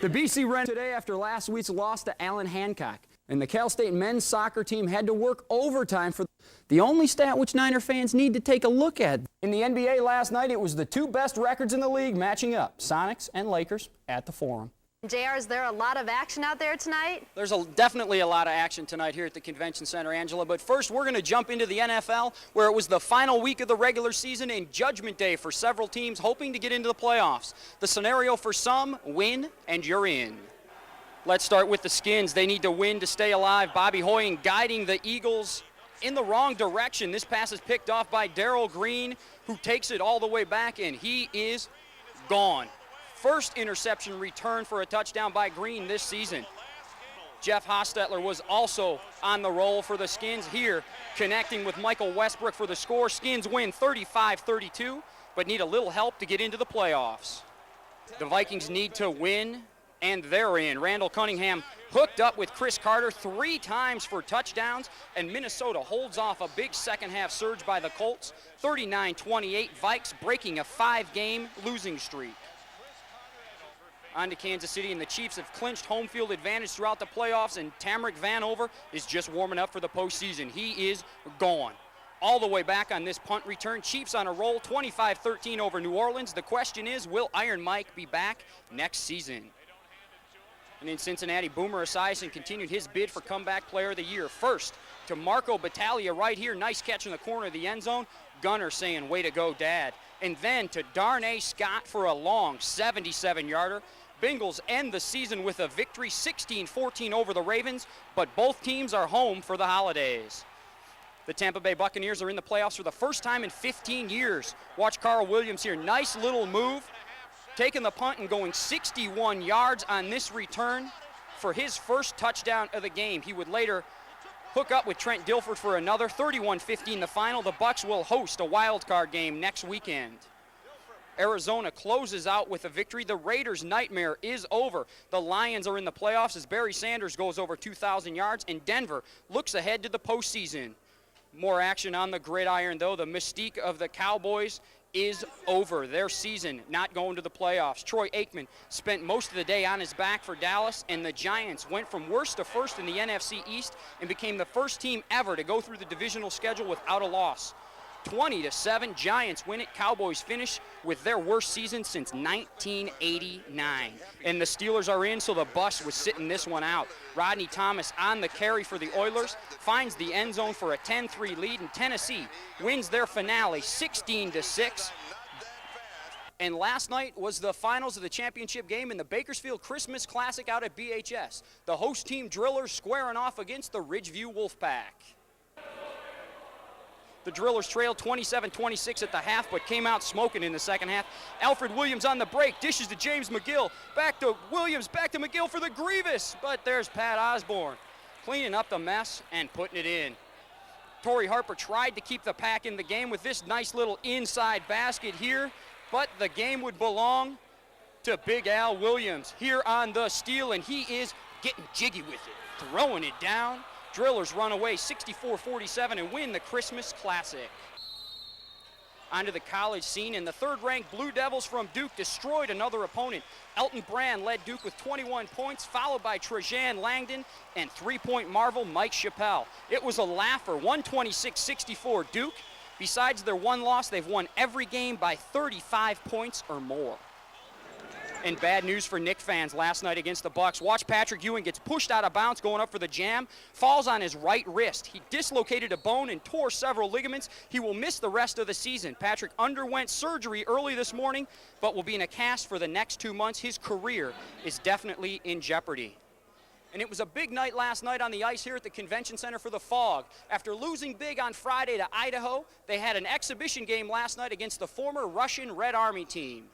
The BC Ren today after last week's loss to Allen Hancock. And the Cal State men's soccer team had to work overtime for the only stat which Niner fans need to take a look at. In the NBA last night, it was the two best records in the league matching up, Sonics and Lakers at the Forum. JR, is there a lot of action out there tonight? There's definitely a lot of action tonight here at the Convention Center, Angela. But first, we're going to jump into the NFL, where it was the final week of the regular season and Judgment Day for several teams hoping to get into the playoffs. The scenario for some, win and you're in. Let's start with the Skins. They need to win to stay alive. Bobby Hoyen guiding the Eagles in the wrong direction. This pass is picked off by Darrell Green, who takes it all the way back, and he is gone. First interception return for a touchdown by Green this season. Jeff Hostetler was also on the roll for the Skins here, connecting with Michael Westbrook for the score. Skins win 35-32, but need a little help to get into the playoffs. The Vikings need to win, and they're in. Randall Cunningham hooked up with Chris Carter 3 times for touchdowns, and Minnesota holds off a big second-half surge by the Colts. 39-28, Vikes breaking a 5-game losing streak. On to Kansas City, and the Chiefs have clinched home field advantage throughout the playoffs, and Tamarick Vanover is just warming up for the postseason. He is gone. All the way back on this punt return. Chiefs on a roll, 25-13 over New Orleans. The question is, will Iron Mike be back next season? And in Cincinnati, Boomer Esiason continued his bid for Comeback Player of the Year. First to Marco Battaglia right here. Nice catch in the corner of the end zone. Gunner saying, way to go, Dad. And then to Darnay Scott for a long 77-yarder. Bengals end the season with a victory, 16-14 over the Ravens, but both teams are home for the holidays. The Tampa Bay Buccaneers are in the playoffs for the first time in 15 years. Watch Carl Williams here. Nice little move, taking the punt and going 61 yards on this return for his first touchdown of the game. He would later hook up with Trent Dilford for another. 31-15 the final. The Bucs will host a wild card game next weekend. Arizona closes out with a victory. The Raiders' nightmare is over. The Lions are in the playoffs as Barry Sanders goes over 2,000 yards, and Denver looks ahead to the postseason. More action on the gridiron, though. The mystique of the Cowboys is over. Their season not going to the playoffs. Troy Aikman spent most of the day on his back for Dallas, and the Giants went from worst to first in the NFC East and became the first team ever to go through the divisional schedule without a loss. 20-7, Giants win it. Cowboys finish with their worst season since 1989. And the Steelers are in, so the bus was sitting this one out. Rodney Thomas on the carry for the Oilers, finds the end zone for a 10-3 lead, and Tennessee wins their finale 16-6. And last night was the finals of the championship game in the Bakersfield Christmas Classic out at BHS. The host team Drillers squaring off against the Ridgeview Wolfpack. The Drillers trailed 27-26 at the half, but came out smoking in the second half. Alfred Williams on the break, dishes to James McGill. Back to Williams, back to McGill for the Grievous. But there's Pat Osborne cleaning up the mess and putting it in. Torrey Harper tried to keep the Pack in the game with this nice little inside basket here, but the game would belong to Big Al Williams here on the steal, and he is getting jiggy with it, throwing it down. Drillers run away 64-47 and win the Christmas Classic. Onto the college scene, and the third-ranked Blue Devils from Duke destroyed another opponent. Elton Brand led Duke with 21 points, followed by Trajan Langdon and three-point marvel Mike Chappelle. It was a laugher, 126-64 Duke. Besides their one loss, they've won every game by 35 points or more. And bad news for Knick fans last night against the Bucks. Watch Patrick Ewing gets pushed out of bounds going up for the jam, falls on his right wrist. He dislocated a bone and tore several ligaments. He will miss the rest of the season. Patrick underwent surgery early this morning, but will be in a cast for the next 2 months. His career is definitely in jeopardy. And it was a big night last night on the ice here at the Convention Center for the Fog. After losing big on Friday to Idaho, they had an exhibition game last night against the former Russian Red Army team.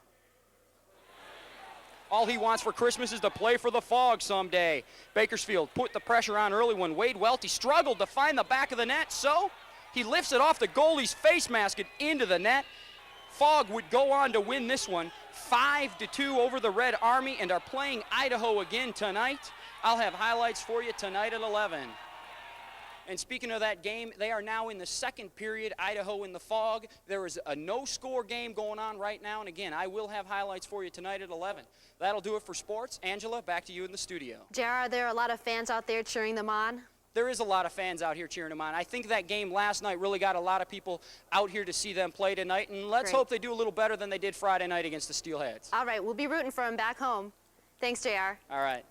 All he wants for Christmas is to play for the Fog someday. Bakersfield put the pressure on early when Wade Welty struggled to find the back of the net, so he lifts it off the goalie's face mask and into the net. Fog would go on to win this one 5-2 over the Red Army and are playing Idaho again tonight. I'll have highlights for you tonight at 11. And speaking of that game, they are now in the second period, Idaho in the fog. There is a no-score game going on right now, and again, I will have highlights for you tonight at 11. That'll do it for sports. Angela, back to you in the studio. JR, are there a lot of fans out there cheering them on? There is a lot of fans out here cheering them on. I think that game last night really got a lot of people out here to see them play tonight, and let's hope they do a little better than they did Friday night against the Steelheads. All right, we'll be rooting for them back home. Thanks, JR. All right.